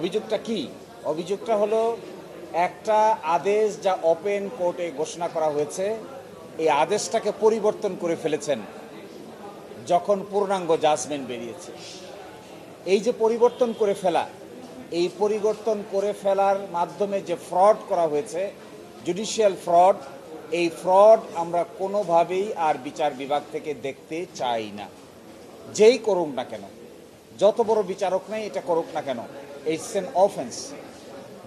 অভিযোগটা কি? অভিযোগটা হলো একটা আদেশ যা ওপেন কোর্টে ঘোষণা করা হয়েছে, এই আদেশটাকে পরিবর্তন করে ফেলেছেন যখন পূর্ণাঙ্গ জাজমেন্ট বেরিয়েছে। এই যে পরিবর্তন করে ফেলা, এই পরিবর্তন করে ফেলার মাধ্যমে যে ফ্রড করা হয়েছে, জুডিশিয়াল ফ্রড, এই ফ্রড আমরা কোনোভাবেই আর বিচার বিভাগ থেকে দেখতে চাই না। যেই করুক না কেন, যত বড় বিচারক নেই এটা করুক না কেন, ইটস এন অফেন্স।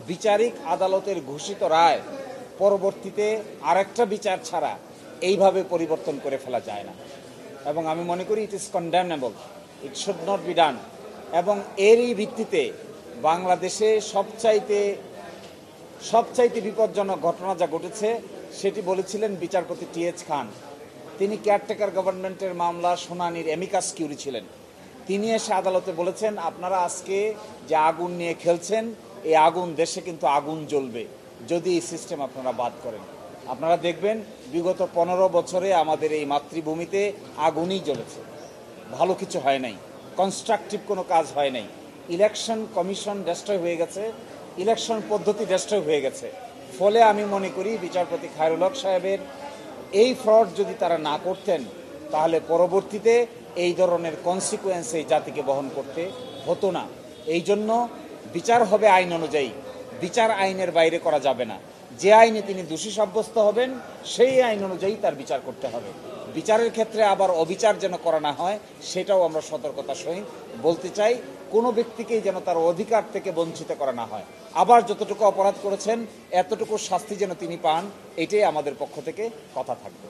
বিচারিক আদালতের ঘোষিত রায় পরবর্তীতে আরেকটা বিচার ছাড়া এইভাবে পরিবর্তন করে ফেলা যায় না, এবং আমি মনে করি it is কন্ডেমনেবল, it should not be done. এবং এরই ভিত্তিতে বাংলাদেশে সবচাইতে বিপজ্জনক ঘটনা যা ঘটেছে সেটি বলেছিলেন বিচারপতি টি.এইচ. খান। তিনি কেয়ারটেকার গভর্নমেন্টের মামলা শুনানির এমিকাস কিউরি ছিলেন। তিনি এসে আদালতে বলেছেন, আপনারা আজকে যে আগুন নিয়ে খেলছেন, এই আগুন দেশে কিন্তু আগুন জ্বলবে যদি এই সিস্টেম আপনারা বাদ করেন। আপনারা দেখবেন বিগত 15 বছরে আমাদের এই মাতৃভূমিতে আগুনই জ্বলেছে, ভালো কিছু হয় নাই, কনস্ট্রাকটিভ কোনো কাজ হয় নাই। ইলেকশন কমিশন ডেস্ট্রয় হয়ে গেছে, ইলেকশন পদ্ধতি ডেস্ট্রয় হয়ে গেছে। ফলে আমি মনে করি বিচারপতি খায়রুল হক সাহেবের এই ফ্রড যদি তারা না করতেন, তাহলে পরবর্তীতে এই ধরনের কনসিকুয়েন্স এই জাতিকে বহন করতে হতো না। এই জন্য বিচার হবে আইন অনুযায়ী, বিচার আইনের বাইরে করা যাবে না। যে আইনে তিনি দোষী সাব্যস্ত হবেন সেই আইন অনুযায়ী তার বিচার করতে হবে। বিচারের ক্ষেত্রে আবার অবিচার যেন করা না হয়, সেটাও আমরা সতর্কতার সহিত বলতে চাই। কোনো ব্যক্তিকেই যেন তার অধিকার থেকে বঞ্চিত করা না হয়। আবার যতটুকু অপরাধ করেছেন এতটুকু শাস্তি যেন তিনি পান, এটাই আমাদের পক্ষ থেকে কথা থাকবে।